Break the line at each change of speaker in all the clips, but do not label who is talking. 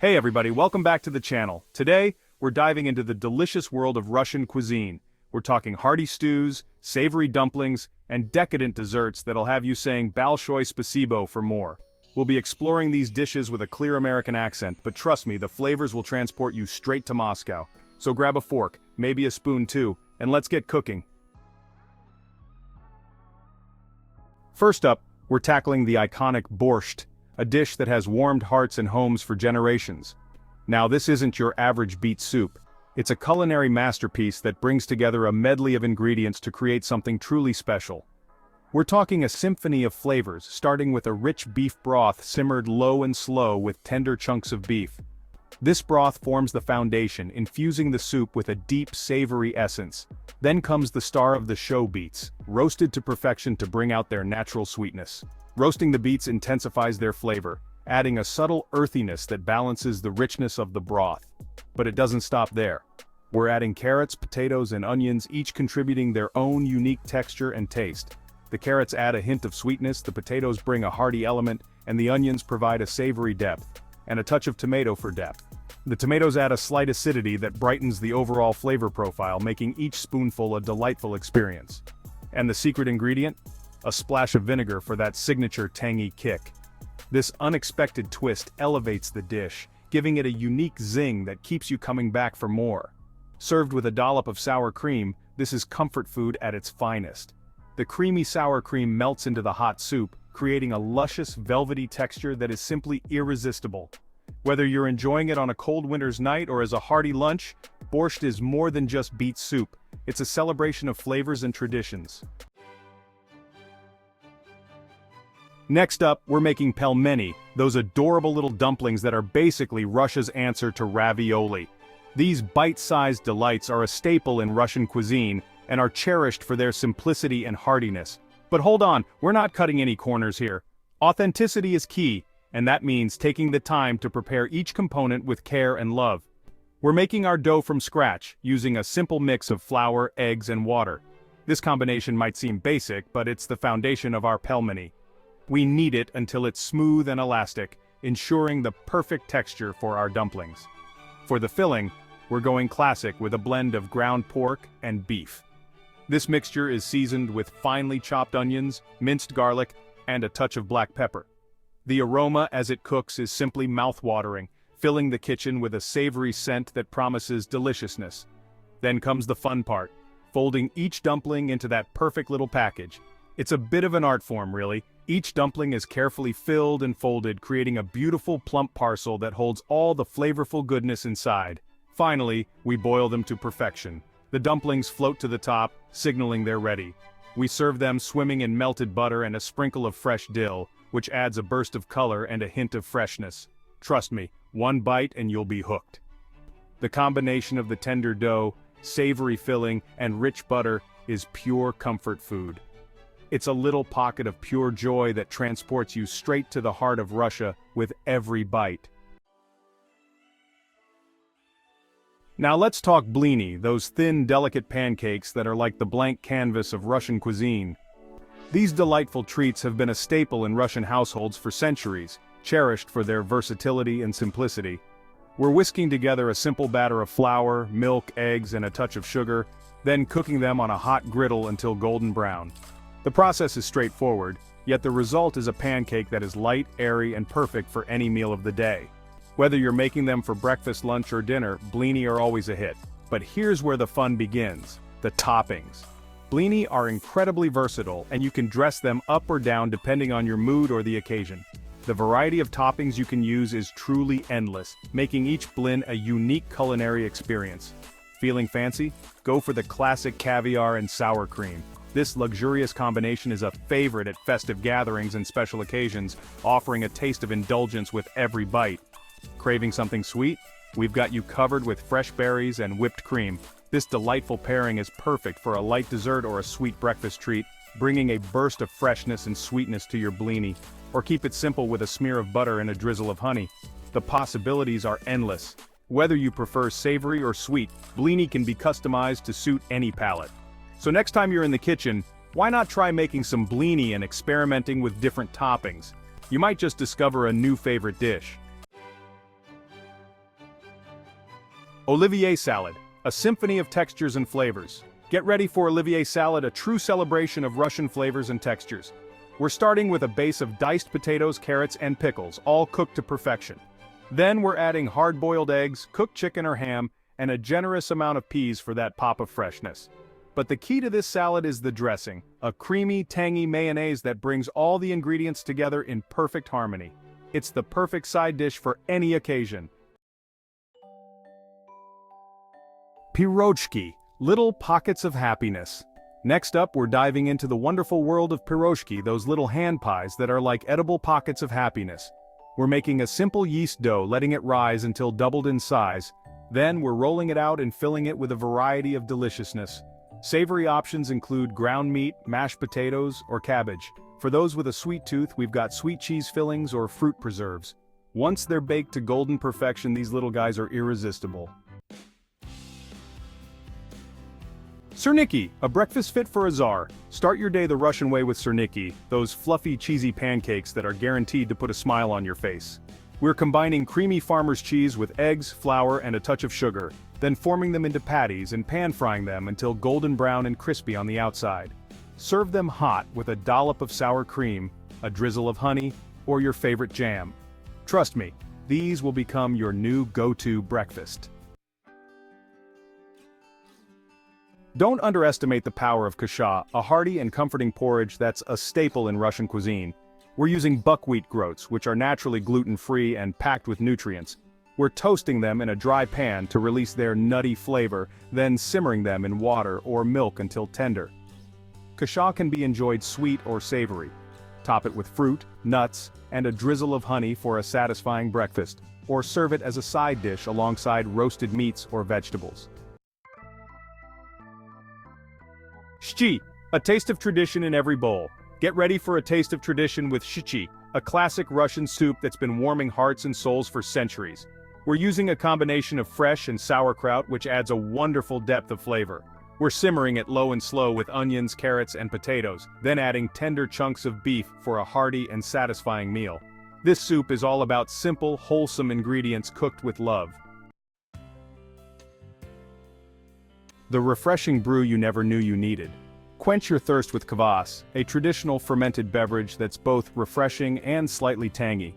Hey everybody, welcome back to the channel. Today, we're diving into the delicious world of Russian cuisine. We're talking hearty stews, savory dumplings, and decadent desserts that'll have you saying Balshoi Spasibo for more. We'll be exploring these dishes with a clear American accent, but trust me, the flavors will transport you straight to Moscow. So grab a fork, maybe a spoon too, and let's get cooking. First up, we're tackling the iconic borscht, a dish that has warmed hearts and homes for generations. Now this isn't your average beet soup. It's a culinary masterpiece that brings together a medley of ingredients to create something truly special. We're talking a symphony of flavors, starting with a rich beef broth simmered low and slow with tender chunks of beef. This broth forms the foundation, infusing the soup with a deep, savory essence. Then comes the star of the show, beets, roasted to perfection to bring out their natural sweetness. Roasting the beets intensifies their flavor, adding a subtle earthiness that balances the richness of the broth. But it doesn't stop there. We're adding carrots, potatoes, and onions, each contributing their own unique texture and taste. The carrots add a hint of sweetness, the potatoes bring a hearty element, and the onions provide a savory depth, and a touch of tomato for depth. The tomatoes add a slight acidity that brightens the overall flavor profile, making each spoonful a delightful experience. And the secret ingredient? A splash of vinegar for that signature tangy kick. This unexpected twist elevates the dish, giving it a unique zing that keeps you coming back for more. Served with a dollop of sour cream, this is comfort food at its finest. The creamy sour cream melts into the hot soup, creating a luscious, velvety texture that is simply irresistible. Whether you're enjoying it on a cold winter's night or as a hearty lunch, borscht is more than just beet soup. It's a celebration of flavors and traditions. Next up, we're making pelmeni, those adorable little dumplings that are basically Russia's answer to ravioli. These bite-sized delights are a staple in Russian cuisine and are cherished for their simplicity and heartiness. But hold on, we're not cutting any corners here. Authenticity is key, and that means taking the time to prepare each component with care and love. We're making our dough from scratch, using a simple mix of flour, eggs, and water. This combination might seem basic, but it's the foundation of our pelmeni. We knead it until it's smooth and elastic, ensuring the perfect texture for our dumplings. For the filling, we're going classic with a blend of ground pork and beef. This mixture is seasoned with finely chopped onions, minced garlic, and a touch of black pepper. The aroma as it cooks is simply mouth-watering, filling the kitchen with a savory scent that promises deliciousness. Then comes the fun part, folding each dumpling into that perfect little package. It's a bit of an art form, really. Each dumpling is carefully filled and folded, creating a beautiful plump parcel that holds all the flavorful goodness inside. Finally, we boil them to perfection. The dumplings float to the top, signaling they're ready. We serve them swimming in melted butter and a sprinkle of fresh dill, which adds a burst of color and a hint of freshness. Trust me, one bite and you'll be hooked. The combination of the tender dough, savory filling, and rich butter is pure comfort food. It's a little pocket of pure joy that transports you straight to the heart of Russia with every bite. Now let's talk blini, those thin, delicate pancakes that are like the blank canvas of Russian cuisine. These delightful treats have been a staple in Russian households for centuries, cherished for their versatility and simplicity. We're whisking together a simple batter of flour, milk, eggs, and a touch of sugar, then cooking them on a hot griddle until golden brown. The process is straightforward, yet the result is a pancake that is light, airy, and perfect for any meal of the day. Whether you're making them for breakfast, lunch, or dinner, blini are always a hit. But here's where the fun begins: the toppings. Blini are incredibly versatile, and you can dress them up or down depending on your mood or the occasion. The variety of toppings you can use is truly endless, making each blin a unique culinary experience. Feeling fancy? Go for the classic caviar and sour cream. This luxurious combination is a favorite at festive gatherings and special occasions, offering a taste of indulgence with every bite. Craving something sweet? We've got you covered with fresh berries and whipped cream. This delightful pairing is perfect for a light dessert or a sweet breakfast treat, bringing a burst of freshness and sweetness to your blini. Or keep it simple with a smear of butter and a drizzle of honey. The possibilities are endless. Whether you prefer savory or sweet, blini can be customized to suit any palate. So next time you're in the kitchen, why not try making some blini and experimenting with different toppings? You might just discover a new favorite dish. Olivier salad, a symphony of textures and flavors. Get ready for Olivier salad, a true celebration of Russian flavors and textures. We're starting with a base of diced potatoes, carrots, and pickles, all cooked to perfection. Then we're adding hard-boiled eggs, cooked chicken or ham, and a generous amount of peas for that pop of freshness. But the key to this salad is the dressing, a creamy, tangy mayonnaise that brings all the ingredients together in perfect harmony. It's the perfect side dish for any occasion. Piroshki, little pockets of happiness. Next up, we're diving into the wonderful world of piroshki, those little hand pies that are like edible pockets of happiness. We're making a simple yeast dough, letting it rise until doubled in size. Then we're rolling it out and filling it with a variety of deliciousness. Savory options include ground meat, mashed potatoes, or cabbage. For those with a sweet tooth, we've got sweet cheese fillings or fruit preserves. Once they're baked to golden perfection, these little guys are irresistible. Serniki, a breakfast fit for a czar. Start your day the Russian way with serniki, those fluffy, cheesy pancakes that are guaranteed to put a smile on your face. We're combining creamy farmer's cheese with eggs, flour, and a touch of sugar, then forming them into patties and pan-frying them until golden brown and crispy on the outside. Serve them hot with a dollop of sour cream, a drizzle of honey, or your favorite jam. Trust me, these will become your new go-to breakfast. Don't underestimate the power of kasha, a hearty and comforting porridge that's a staple in Russian cuisine. We're using buckwheat groats, which are naturally gluten-free and packed with nutrients. We're toasting them in a dry pan to release their nutty flavor, then simmering them in water or milk until tender. Kasha can be enjoyed sweet or savory. Top it with fruit, nuts, and a drizzle of honey for a satisfying breakfast, or serve it as a side dish alongside roasted meats or vegetables. Shchi, a taste of tradition in every bowl. Get ready for a taste of tradition with shchi, a classic Russian soup that's been warming hearts and souls for centuries. We're using a combination of fresh and sauerkraut, which adds a wonderful depth of flavor. We're simmering it low and slow with onions, carrots, and potatoes, then adding tender chunks of beef for a hearty and satisfying meal. This soup is all about simple, wholesome ingredients cooked with love. The refreshing brew you never knew you needed. Quench your thirst with kvass, a traditional fermented beverage that's both refreshing and slightly tangy.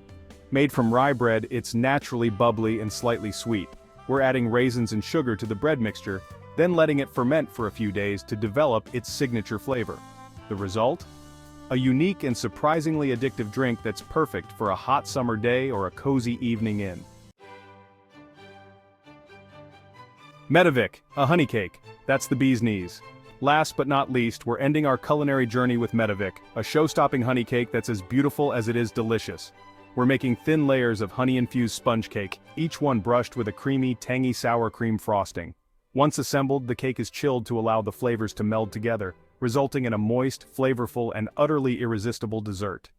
Made from rye bread, it's naturally bubbly and slightly sweet. We're adding raisins and sugar to the bread mixture, then letting it ferment for a few days to develop its signature flavor. The result? A unique and surprisingly addictive drink that's perfect for a hot summer day or a cozy evening in. Medovik, a honey cake. That's the bee's knees. Last but not least, we're ending our culinary journey with Medovik, a show-stopping honey cake that's as beautiful as it is delicious. We're making thin layers of honey-infused sponge cake, each one brushed with a creamy, tangy sour cream frosting. Once assembled, the cake is chilled to allow the flavors to meld together, resulting in a moist, flavorful, and utterly irresistible dessert.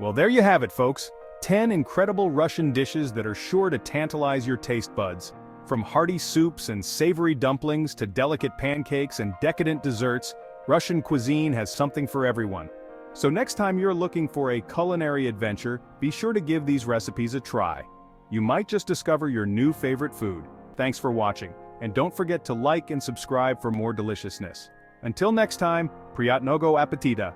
Well, there you have it, folks. 10 incredible Russian dishes that are sure to tantalize your taste buds. From hearty soups and savory dumplings to delicate pancakes and decadent desserts, Russian cuisine has something for everyone. So next time you're looking for a culinary adventure, be sure to give these recipes a try. You might just discover your new favorite food. Thanks for watching, and don't forget to like and subscribe for more deliciousness. Until next time, Priятного аппетита!